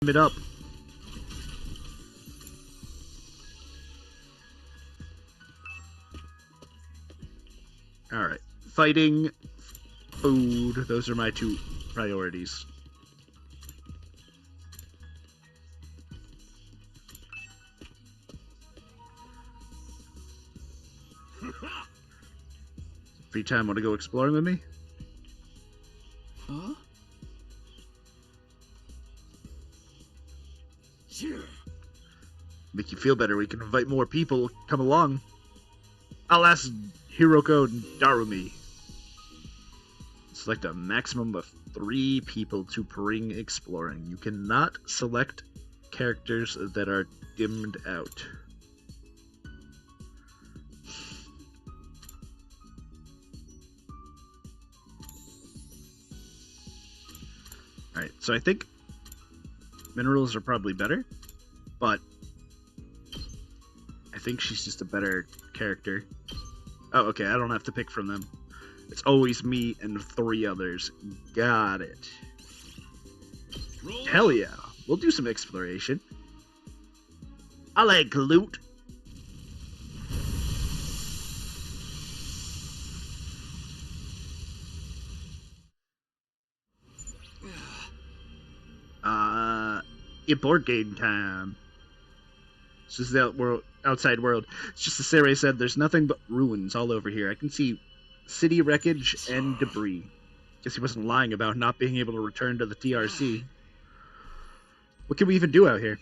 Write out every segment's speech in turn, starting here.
it up. Alright. Fighting, food, those are my two priorities. Free time, want to go exploring with me? Huh? Make you feel better, we can invite more people. Come along. I'll ask Hiroko and Darumi. Select a maximum of 3 people to bring exploring. You cannot select characters that are dimmed out. Alright, so I think minerals are probably better, but I think she's just a better character. Oh, okay, I don't have to pick from them. It's always me and 3 others. Got it. Hell yeah, we'll do some exploration. I like loot. It's board game time. This is the outside world. It's just as Sarah said, there's nothing but ruins all over here. I can see city wreckage and debris. Guess he wasn't lying about not being able to return to the TRC. What can we even do out here?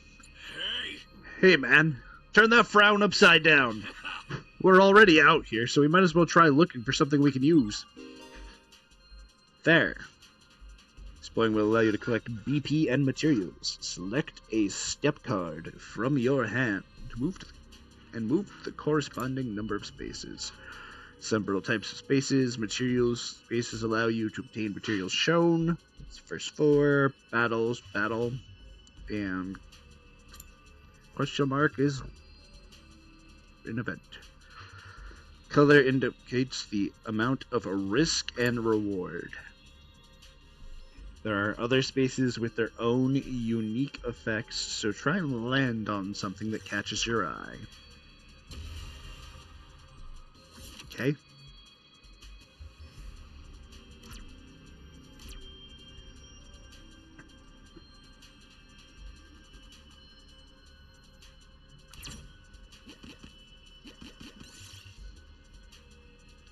Hey, man. Turn that frown upside down. We're already out here, so we might as well try looking for something we can use. There. Exploring will allow you to collect BP and materials. Select a step card from your hand to move the corresponding number of spaces. Several types of spaces. Materials spaces allow you to obtain materials shown. It's first 4. Battles, battle, and question mark is an event. Color indicates the amount of a risk and reward. There are other spaces with their own unique effects, so try and land on something that catches your eye. Okay.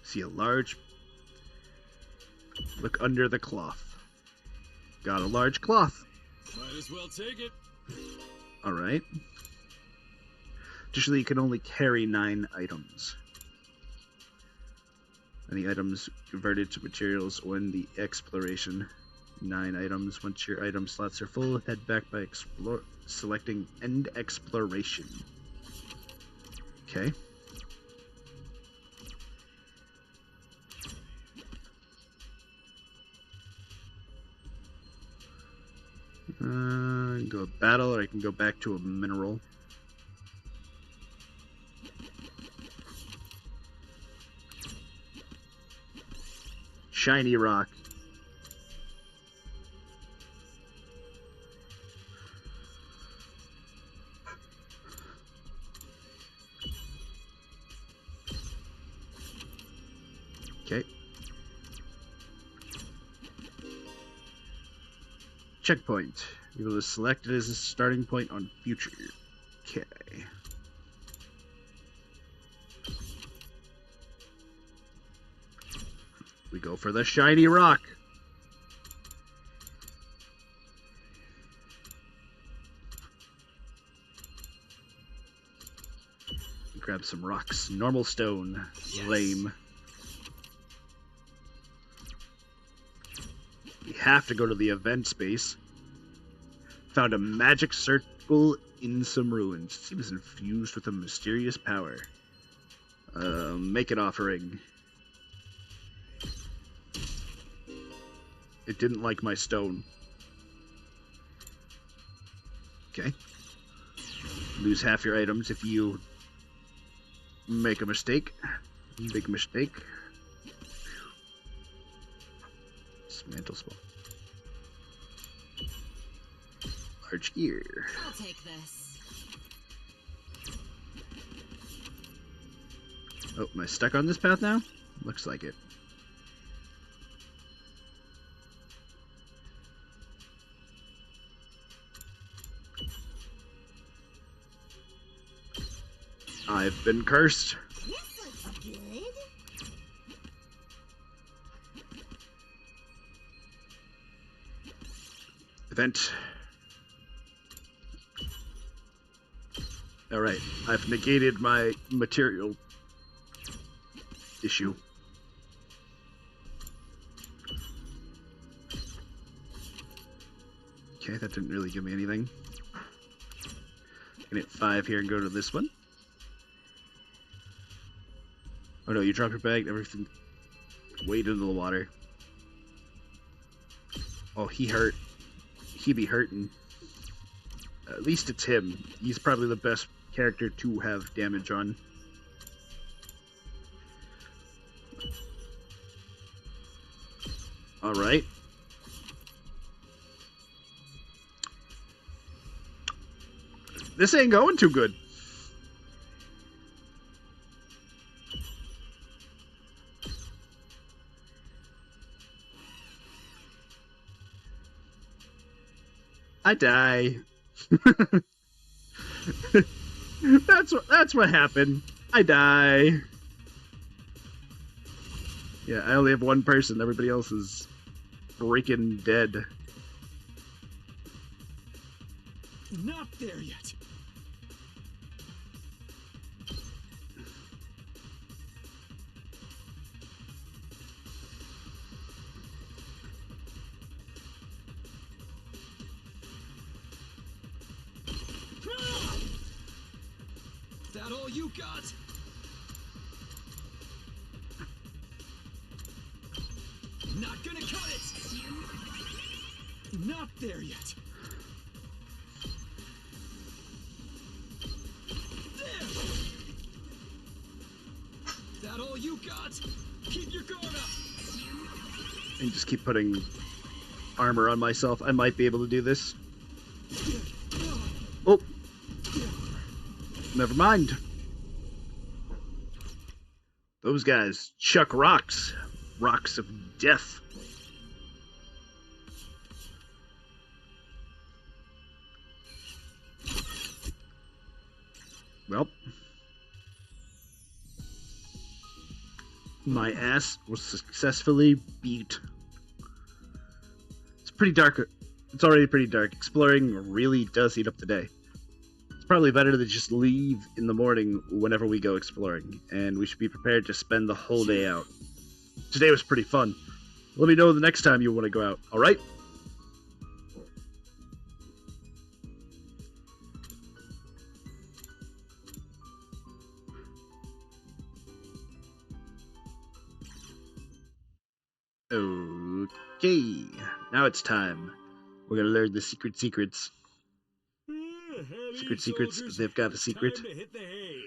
See a large... Look under the cloth. Got a large cloth. Might as well take it. Alright. Additionally, you can only carry 9 items. Any items converted to materials when the exploration. 9 items. Once your item slots are full, head back by selecting End Exploration. Okay. Go battle, or I can go back to a mineral. Shiny rock. Okay. Checkpoint. You will select it as a starting point on future. Okay. We go for the shiny rock. Grab some rocks. Normal stone. Yes. Lame. We have to go to the event space. Found a magic circle in some ruins. It seems infused with a mysterious power. Make an offering. It didn't like my stone. Okay. Lose half your items if you make a mistake. Big mistake. Dismantle spell. Large gear. I'll take this. Oh, am I stuck on this path now? Looks like it. I've been cursed. This looks good. Event. Alright, I've negated my material issue. Okay, that didn't really give me anything. I can hit 5 here and go to this one. Oh no, you drop your bag, everything wade into the water. Oh, he hurt. He be hurting. At least it's him. He's probably the best character to have damage on. Alright. This ain't going too good. I die. That's what happened. I die. Yeah, I only have one person. Everybody else is freaking dead. Not there yet. That all you got? Not gonna cut it! Not there yet. There! That all you got? Keep your guard up! And just keep putting armor on myself. I might be able to do this. Oh! Never mind. Those guys chuck rocks. Rocks of death. Well. My ass was successfully beat. It's pretty dark. It's already pretty dark. Exploring really does heat up the day. It's probably better to just leave in the morning whenever we go exploring, and we should be prepared to spend the whole day out. Today was pretty fun. Let me know the next time you want to go out, alright? Okay, now it's time. We're gonna learn the secrets. Secrets, they've got a secret. Time to hit the hay.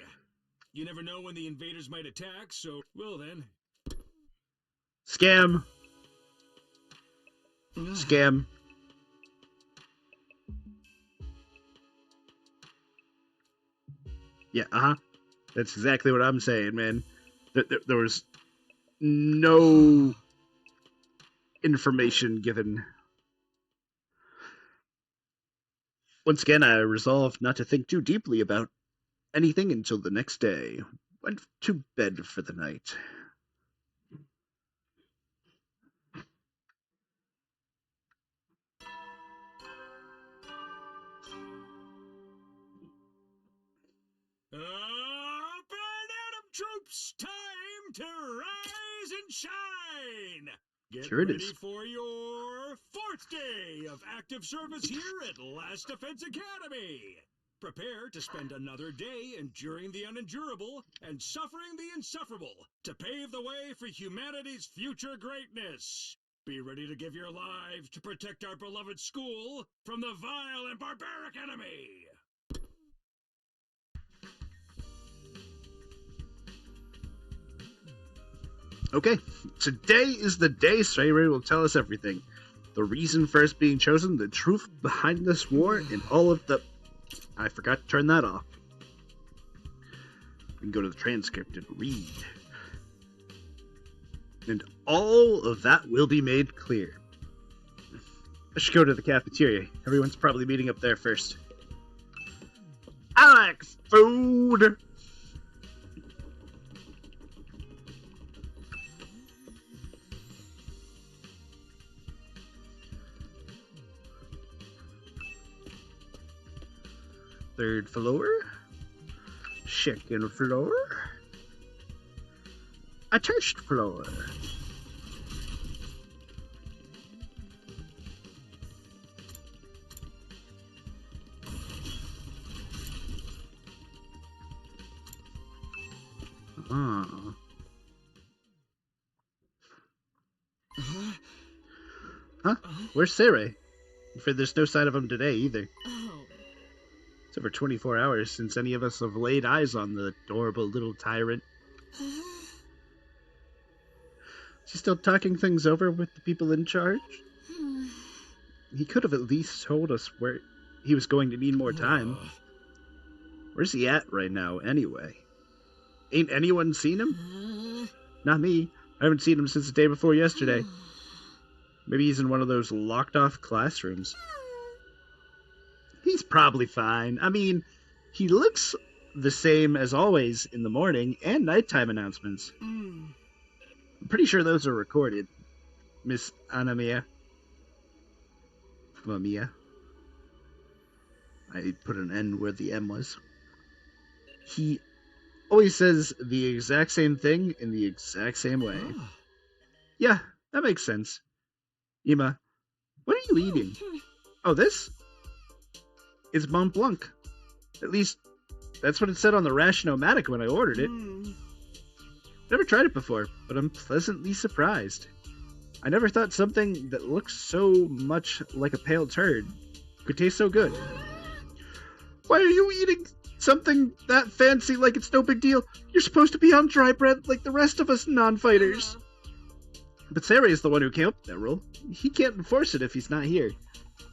You never know when the invaders might attack, so well then. Scam! Scam. Yeah, That's exactly what I'm saying, man. There was no information given. Once again, I resolved not to think too deeply about anything until the next day. Went to bed for the night. Up and Adam troops, time to rise and shine. Get Sure it ready is. for your 4th day of active service here at Last Defense Academy. Prepare to spend another day enduring the unendurable and suffering the insufferable to pave the way for humanity's future greatness. Be ready to give your lives to protect our beloved school from the vile and barbaric enemy. Okay, today is the day Stray Ray will tell us everything. The reason for us being chosen, the truth behind this war, and all of the... I forgot to turn that off. We can go to the transcript and read. And all of that will be made clear. I should go to the cafeteria. Everyone's probably meeting up there first. Alex, food! Third floor. Second floor. Attached floor. Huh? Where's Sarah? I'm afraid there's no sign of him today either. Oh. It's over 24 hours since any of us have laid eyes on the adorable little tyrant. Is he still talking things over with the people in charge? He could have at least told us where he was going to need more time. Where's he at right now, anyway? Ain't anyone seen him? Not me. I haven't seen him since the day before yesterday. Maybe he's in one of those locked-off classrooms. He's probably fine. I mean, he looks the same as always in the morning and nighttime announcements. I'm pretty sure those are recorded, Miss Anamia. Mamiya. I put an N where the M was. He always says the exact same thing in the exact same way. Yeah, that makes sense. Ima, what are you eating? Oh, this? It's Mont Blanc. At least, that's what it said on the Ration-O-Matic when I ordered it. Never tried it before, but I'm pleasantly surprised. I never thought something that looks so much like a pale turd could taste so good. Why are you eating something that fancy like it's no big deal? You're supposed to be on dry bread like the rest of us non-fighters. But Sarah is the one who came up with that rule. He can't enforce it if he's not here.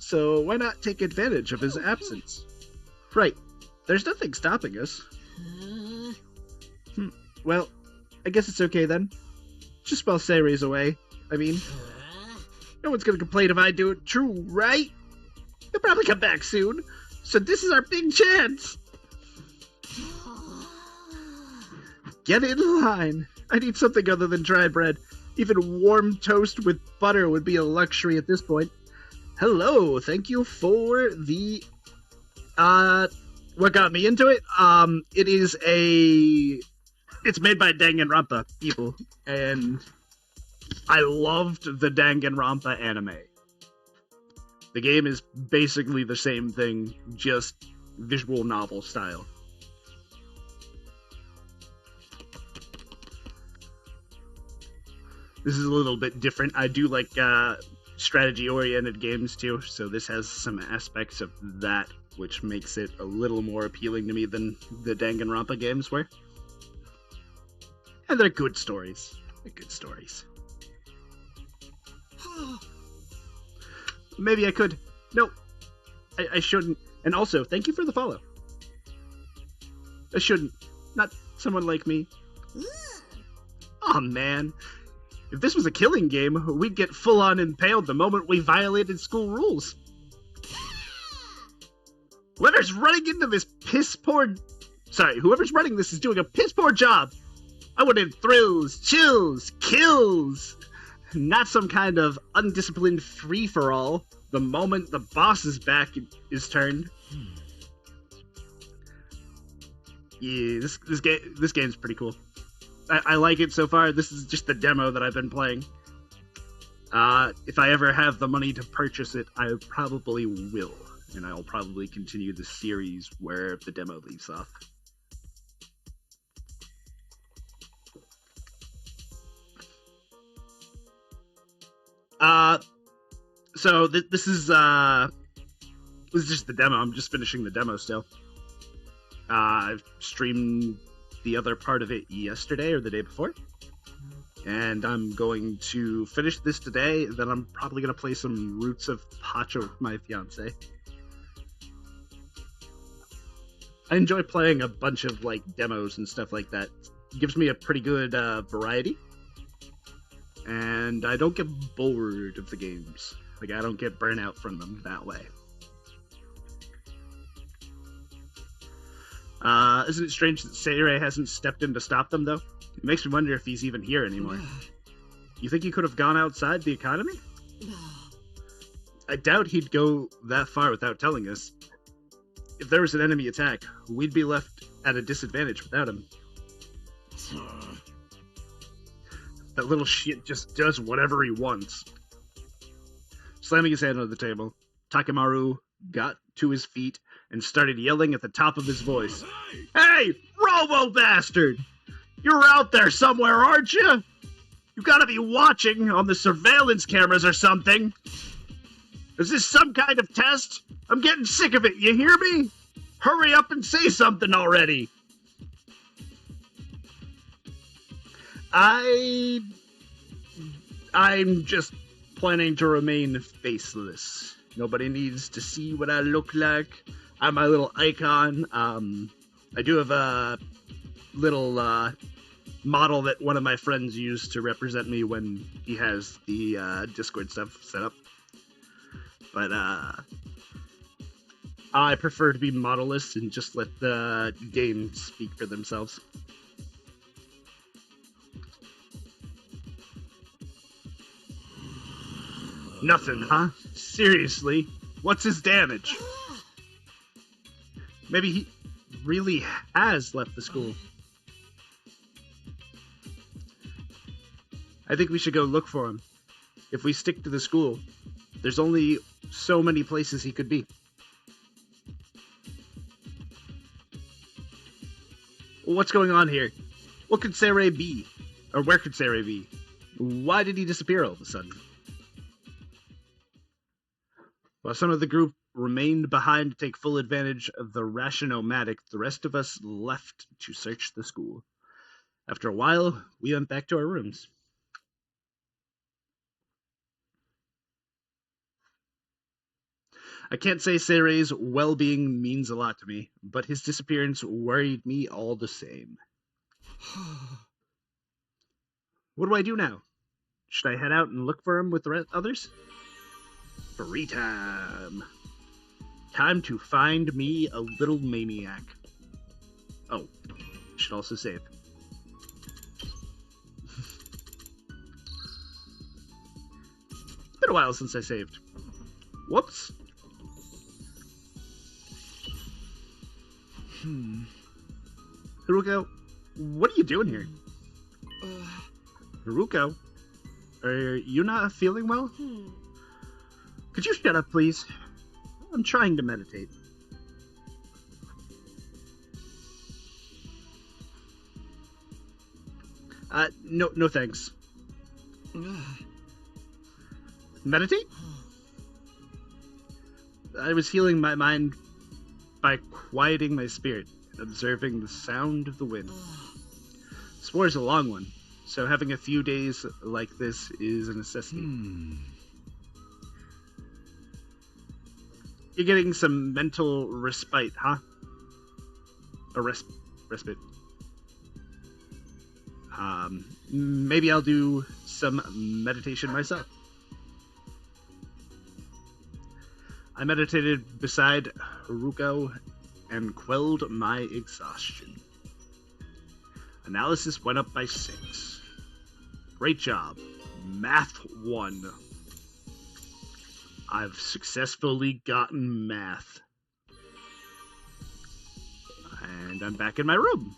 So why not take advantage of his absence? Right. There's nothing stopping us. Well, I guess it's okay then. Just while Sarah's away. I mean, no one's gonna complain if I do it true, right? He'll probably come back soon. So this is our big chance. Get in line. I need something other than dry bread. Even warm toast with butter would be a luxury at this point. Hello, thank you for the, what got me into it? It's made by Danganronpa people, and I loved the Danganronpa anime. The game is basically the same thing, just visual novel style. This is a little bit different. I do like strategy-oriented games too, so this has some aspects of that, which makes it a little more appealing to me than the Danganronpa games were. And they're good stories. They're good stories. Maybe I could. No, I shouldn't. And also, thank you for the follow. I shouldn't. Not someone like me. Aw, man. If this was a killing game, we'd get full-on impaled the moment we violated school rules. Whoever's running this is doing a piss-poor job. I wanted thrills, chills, kills. Not some kind of undisciplined free-for-all the moment the boss's back is turned. Yeah, this game's pretty cool. I like it so far. This is just the demo that I've been playing. If I ever have the money to purchase it, I probably will. And I'll probably continue the series where the demo leaves off. So this is just the demo. I'm just finishing the demo still. I've streamed the other part of it yesterday or the day before. And I'm going to finish this today. Then I'm probably going to play some Roots of Pacha with my fiance. I enjoy playing a bunch of like demos and stuff like that. It gives me a pretty good variety. And I don't get bored of the games. Like, I don't get burnout from them that way. Isn't it strange that Seirei hasn't stepped in to stop them, though? It makes me wonder if he's even here anymore. You think he could have gone outside the academy? I doubt he'd go that far without telling us. If there was an enemy attack, we'd be left at a disadvantage without him. That little shit just does whatever he wants. Slamming his hand on the table, Takemaru got to his feet and started yelling at the top of his voice. Hey, Robo Bastard! You're out there somewhere, aren't you? You gotta be watching on the surveillance cameras or something. Is this some kind of test? I'm getting sick of it, you hear me? Hurry up and say something already. I'm just planning to remain faceless. Nobody needs to see what I look like. I'm my little icon. I do have a little model that one of my friends used to represent me when he has the Discord stuff set up. But I prefer to be modelless and just let the game speak for themselves. Nothing, huh? Seriously? What's his damage? Maybe he really has left the school. I think we should go look for him. If we stick to the school, there's only so many places he could be. What's going on here? What could Seirei be? Or where could Seirei be? Why did he disappear all of a sudden? While some of the group remained behind to take full advantage of the Rashionomatic, the rest of us left to search the school. After a while, we went back to our rooms. I can't say Seirei's well-being means a lot to me, but his disappearance worried me all the same. What do I do now? Should I head out and look for him with the others? Free time. Time to find me a little maniac. Oh, should also save. It's been a while since I saved. Whoops. Haruko, what are you doing here? Haruko, are you not feeling well? Could you shut up, please? I'm trying to meditate. No thanks. Meditate? I was healing my mind by quieting my spirit and observing the sound of the wind. This war is a long one, so having a few days like this is a necessity. You're getting some mental respite, huh? A respite. Maybe I'll do some meditation myself. I meditated beside Haruko and quelled my exhaustion. Analysis went up by 6. Great job. Math 1. I've successfully gotten math. And I'm back in my room.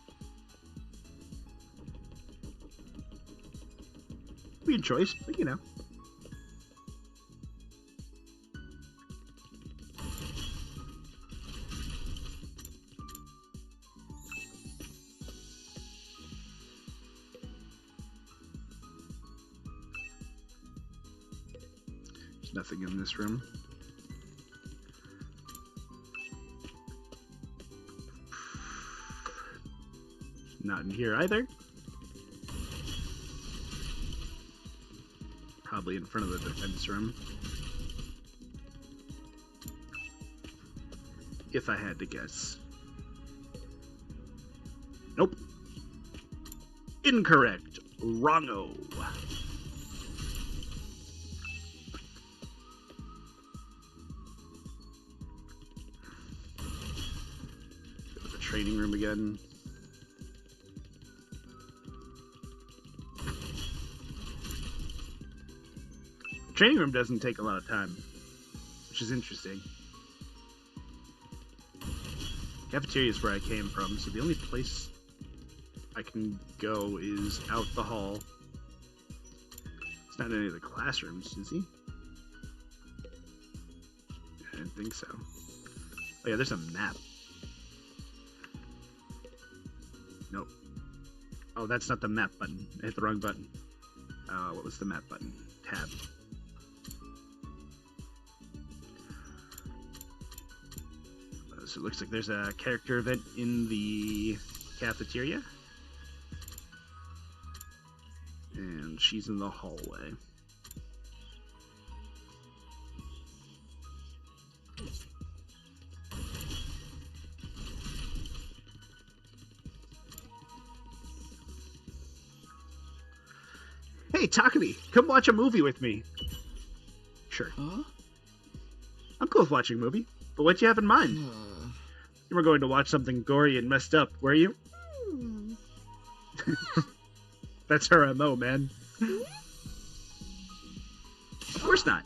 Weird choice, but you know. There's nothing in this room. Not in here either. probably in front of the defense room. If I had to guess. Nope. Incorrect. Wrongo. Go to the training room again. The training room doesn't take a lot of time, which is interesting. Cafeteria is where I came from, so the only place I can go is out the hall. It's not in any of the classrooms, is he? I didn't think so. Oh yeah, there's a map. Nope. Oh, that's not the map button. I hit the wrong button. What was the map button? Tab. So it looks like there's a character event in the cafeteria. And she's in the hallway. Hey, Takumi, come watch a movie with me. Sure. Huh? I'm cool with watching a movie, but what do you have in mind? You were going to watch something gory and messed up, were you? That's her MO, man. Of course not.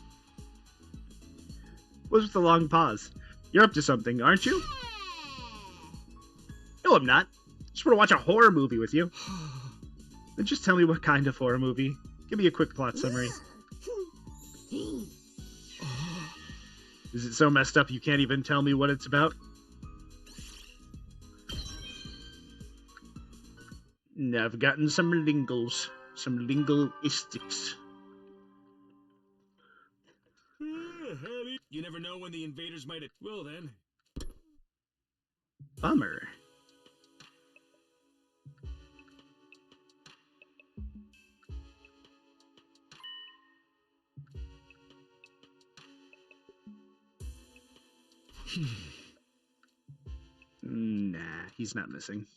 What's with the long pause? You're up to something, aren't you? No, I'm not. Just want to watch a horror movie with you. Then just tell me what kind of horror movie. Give me a quick plot summary. Is it so messed up you can't even tell me what it's about? I've gotten some lingles. Some linguistics. You never know when the invaders might. Well then. Bummer. Nah, he's not missing.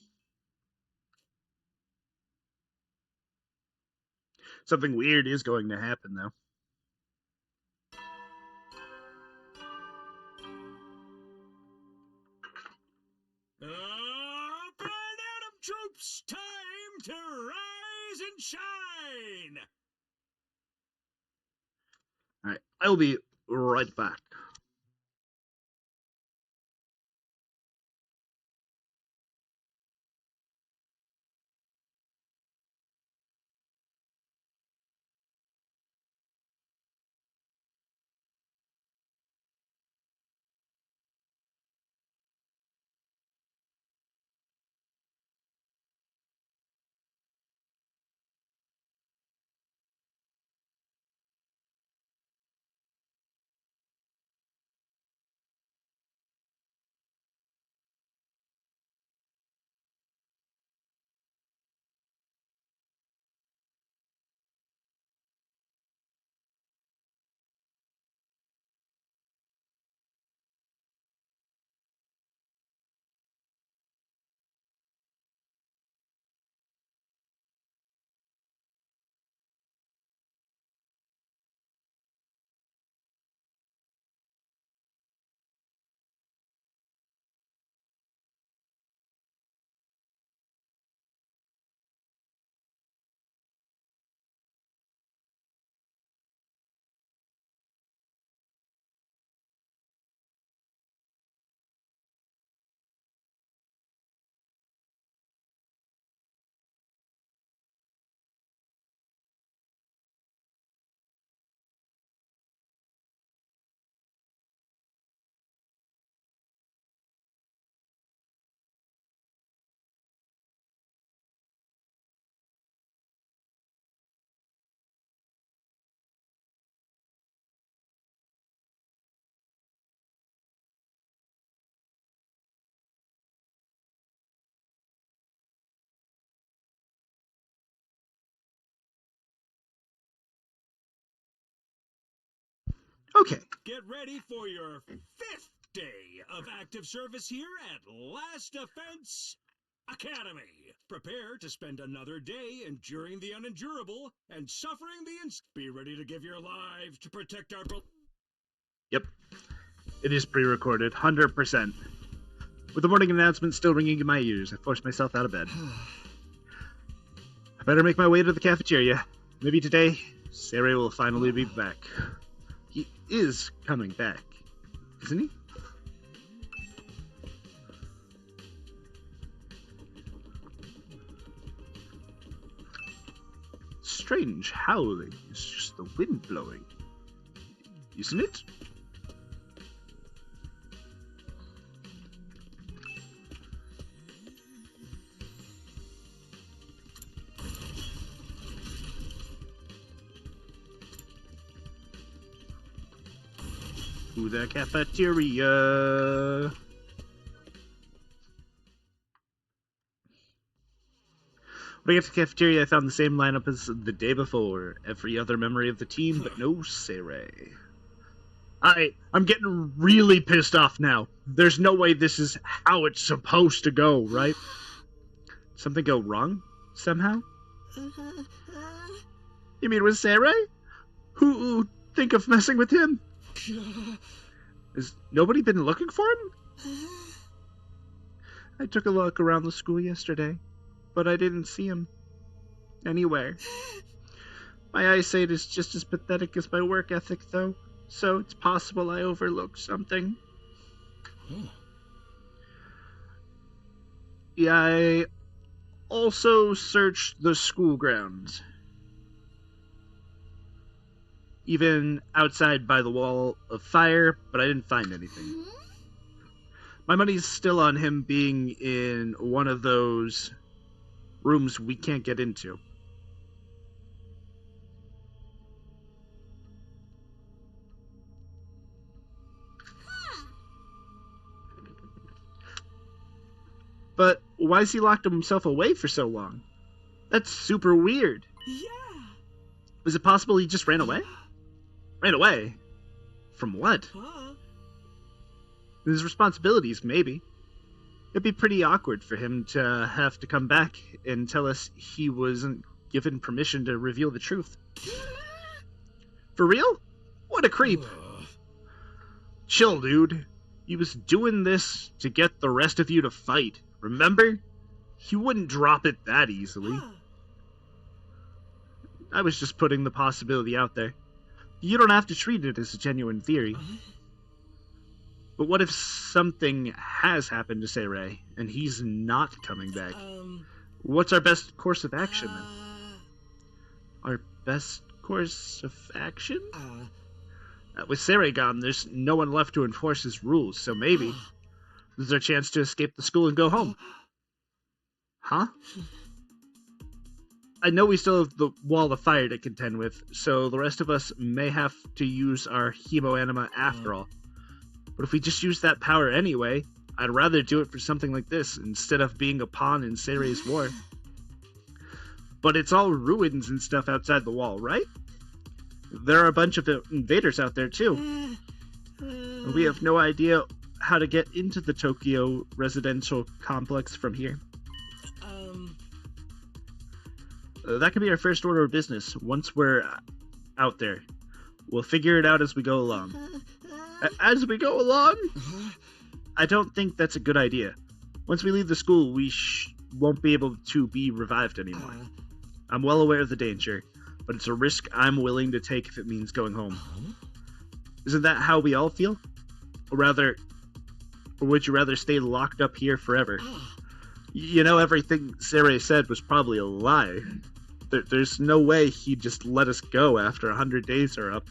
Something weird is going to happen, though. Up and Atom troops, time to rise and shine. All right, I will be right back. Okay. Get ready for your 5th day of active service here at Last Defense Academy. Prepare to spend another day enduring the unendurable and suffering the Be ready to give your lives to protect our... Yep. It is pre-recorded, 100%. With the morning announcement still ringing in my ears, I forced myself out of bed. I better make my way to the cafeteria. Maybe today, Seirei will finally be back. He is coming back, isn't he? Strange howling. It's just the wind blowing. Isn't it? To the cafeteria. When I got to the cafeteria, I found the same lineup as the day before. Every other memory of the team, but no Seirei. I'm getting really pissed off now. There's no way this is how it's supposed to go, right? Something go wrong? Somehow? You mean with Seirei? Who think of messing with him? Has nobody been looking for him? I took a look around the school yesterday, but I didn't see him anywhere. My eyesight is just as pathetic as my work ethic, though, so it's possible I overlooked something. Yeah, I also searched the school grounds. Even outside by the wall of fire, but I didn't find anything. My money's still on him being in one of those rooms we can't get into. But why's he locked himself away for so long? That's super weird. Yeah. Was it possible he just ran away? Ran away? From what? His responsibilities, maybe. It'd be pretty awkward for him to have to come back and tell us he wasn't given permission to reveal the truth. For real? What a creep. Chill, dude. He was doing this to get the rest of you to fight, remember? He wouldn't drop it that easily. I was just putting the possibility out there. You don't have to treat it as a genuine theory. But what if something has happened to Seirei, and he's not coming back? What's our best course of action, then? Our best course of action? With Seirei gone, there's no one left to enforce his rules, so maybe this is our chance to escape the school and go home. Huh? I know we still have the wall of fire to contend with, so the rest of us may have to use our hemoanima after all. But if we just use that power anyway, I'd rather do it for something like this instead of being a pawn in Seirei's war. But it's all ruins and stuff outside the wall, right? There are a bunch of invaders out there too. We have no idea how to get into the Tokyo residential complex from here. That could be our first order of business once we're out there. We'll figure it out as we go along. As we go along? I don't think that's a good idea. Once we leave the school, we won't be able to be revived anymore. I'm well aware of the danger, but it's a risk I'm willing to take if it means going home. Isn't that how we all feel? Or would you rather stay locked up here forever? You know, everything Seirei said was probably a lie. There's no way he'd just let us go after 100 days are up.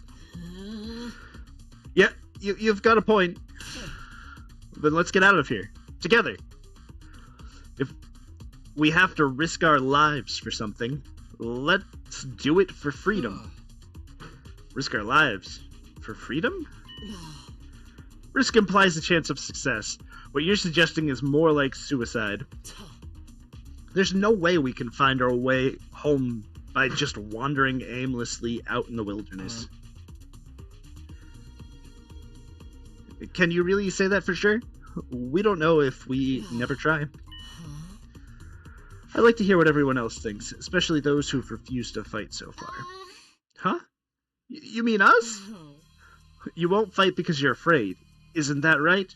Yeah, you've got a point. Then let's get out of here. Together. If we have to risk our lives for something, let's do it for freedom. Risk our lives for freedom? Risk implies a chance of success. What you're suggesting is more like suicide. There's no way we can find our way home by just wandering aimlessly out in the wilderness. Can you really say that for sure? We don't know if we never try. I'd like to hear what everyone else thinks, especially those who've refused to fight so far. Huh? You mean us? You won't fight because you're afraid, isn't that right?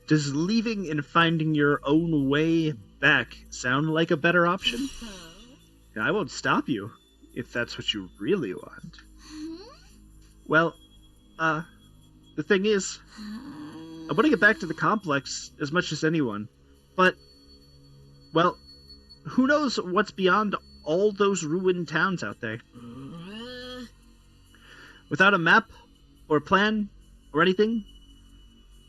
Does leaving and finding your own way back sound like a better option? I won't stop you, if that's what you really want. Well, the thing is, I want to get back to the complex as much as anyone, but, well, who knows what's beyond all those ruined towns out there? Without a map, or plan, or anything,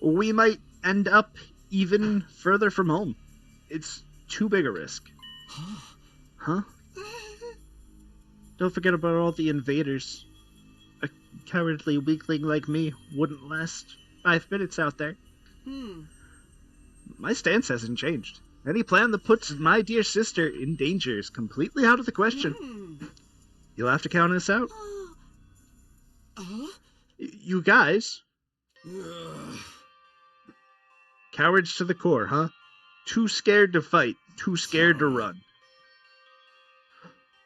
we might end up even further from home. It's too big a risk. Huh? Don't forget about all the invaders. A cowardly weakling like me wouldn't last 5 minutes out there. My stance hasn't changed. Any plan that puts my dear sister in danger is completely out of the question. You'll have to count us out. You guys... Cowards to the core, huh? Too scared to fight, too scared to run.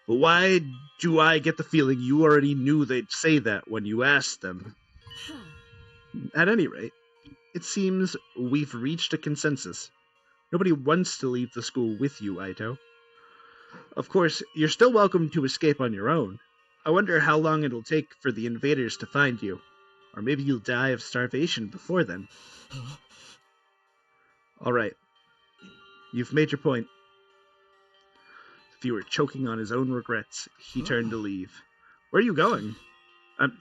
But why do I get the feeling you already knew they'd say that when you asked them? At any rate, it seems we've reached a consensus. Nobody wants to leave the school with you, Aito. Of course, you're still welcome to escape on your own. I wonder how long it'll take for the invaders to find you. Or maybe you'll die of starvation before then. Alright. You've made your point. If you were choking on his own regrets, he turned to leave. Where are you going? I'm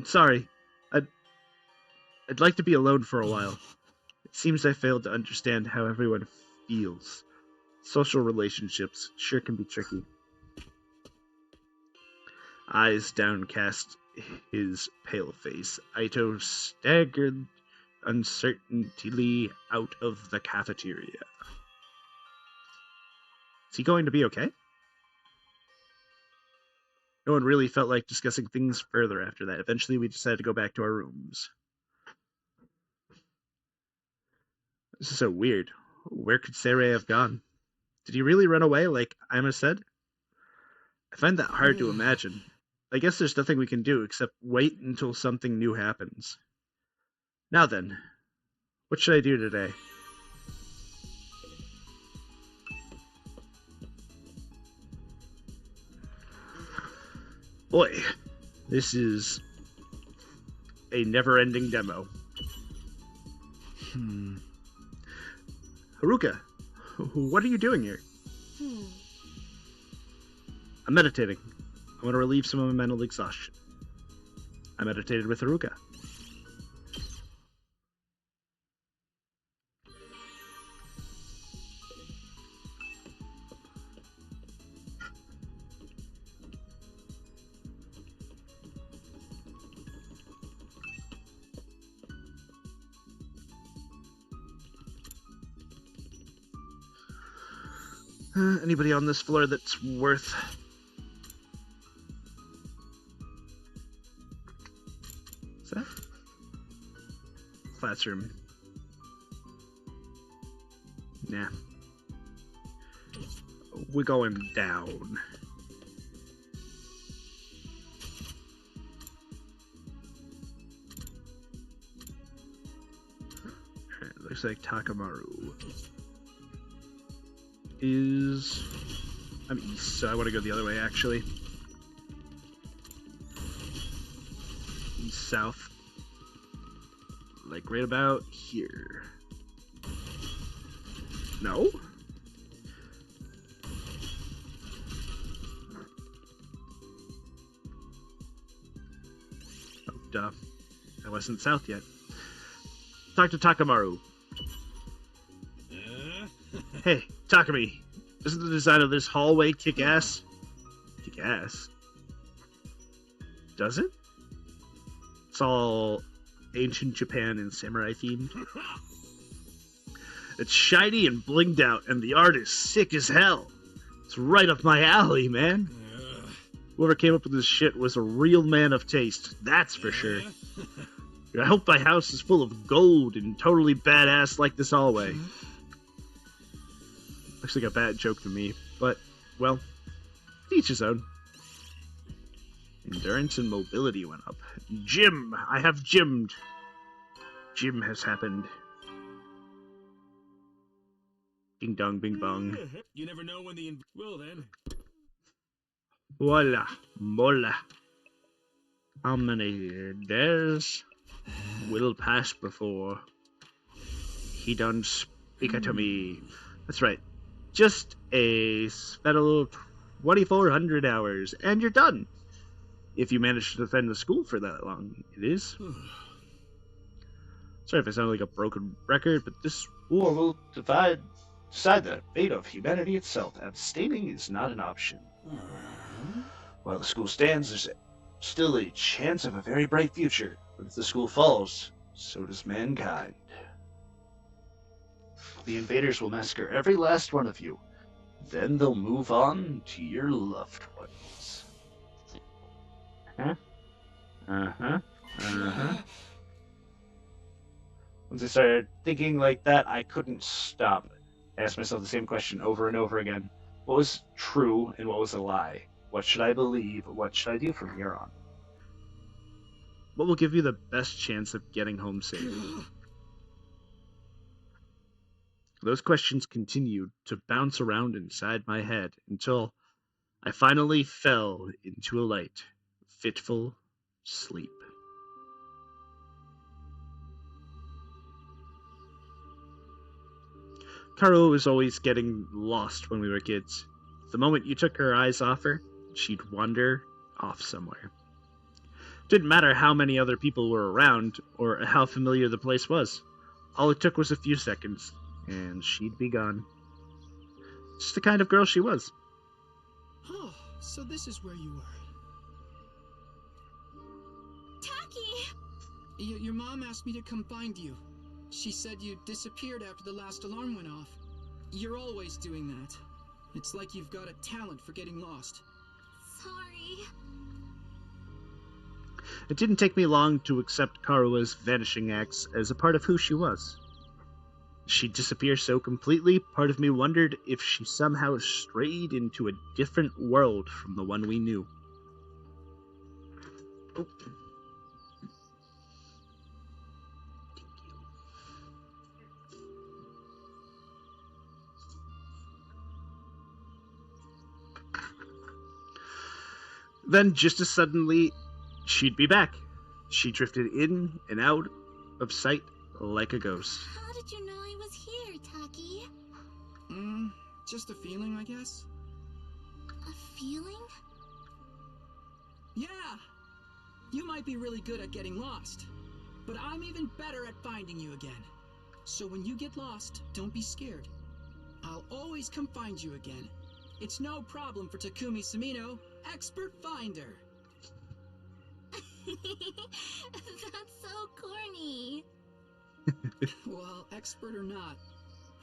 sorry. I'd like to be alone for a while. It seems I failed to understand how everyone feels. Social relationships sure can be tricky. Eyes downcast, his pale face, Aito staggered uncertainly out of the cafeteria. Is he going to be okay? No one really felt like discussing things further after that. Eventually, we decided to go back to our rooms. This is so weird. Where could Seirei have gone? Did he really run away like Ima said? I find that hard to imagine. I guess there's nothing we can do except wait until something new happens. Now then, what should I do today? Boy, this is a never-ending demo. Haruka, what are you doing here? I'm meditating. I want to relieve some of my mental exhaustion. I meditated with Haruka. Anybody on this floor that's worth... What's that? Classroom. Nah. We're going down. Alright, looks like Takamaru is... I'm east, so I want to go the other way, actually. East, south. Like right about here. No? Oh, duh. I wasn't south yet. Talk to Takamaru. Hey, Takumi. Doesn't the design of this hallway kick ass? Kick ass? Does it? It's all ancient Japan and samurai themed. It's shiny and blinged out, and the art is sick as hell. It's right up my alley, man. Whoever came up with this shit was a real man of taste, that's for sure. I hope my house is full of gold and totally badass like this hallway. Looks like a bad joke to me, but, well, each his own. Endurance and mobility went up. Gym! I have gymmed. Gym has happened. Ding dong, bing bong. You never know when the well then. Voila, mola. How many days will pass before he done speak to me? That's right. Just a spell 2,400 hours, and you're done. If you manage to defend the school for that long, it is. Sorry if I sound like a broken record, but this war will decide the fate of humanity itself. Abstaining is not an option. While the school stands, there's still a chance of a very bright future. But if the school falls, so does mankind. The invaders will massacre every last one of you. Then they'll move on to your loved ones. Once I started thinking like that, I couldn't stop. I asked myself the same question over and over again. What was true and what was a lie? What should I believe? What should I do from here on? What will give you the best chance of getting home safe? Those questions continued to bounce around inside my head until I finally fell into a light, fitful sleep. Karo was always getting lost when we were kids. The moment you took her eyes off her, she'd wander off somewhere. Didn't matter how many other people were around or how familiar the place was. All it took was a few seconds, and she'd be gone. Just the kind of girl she was. Oh, so this is where you were. Taki! Your mom asked me to come find you. She said you disappeared after the last alarm went off. You're always doing that. It's like you've got a talent for getting lost. Sorry. It didn't take me long to accept Karua's vanishing acts as a part of who she was. She'd disappear so completely, part of me wondered if she somehow strayed into a different world from the one we knew. Oh. Then, just as suddenly, she'd be back. She drifted in and out of sight like a ghost. How did you know I was here, Taki? Just a feeling, I guess. A feeling? Yeah! You might be really good at getting lost, but I'm even better at finding you again. So when you get lost, don't be scared. I'll always come find you again. It's no problem for Takumi Samino, expert finder. That's so corny. Well, expert or not,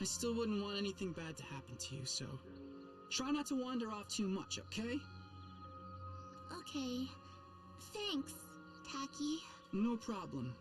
I still wouldn't want anything bad to happen to you, so try not to wander off too much, okay? Okay. Thanks, Taki. No problem.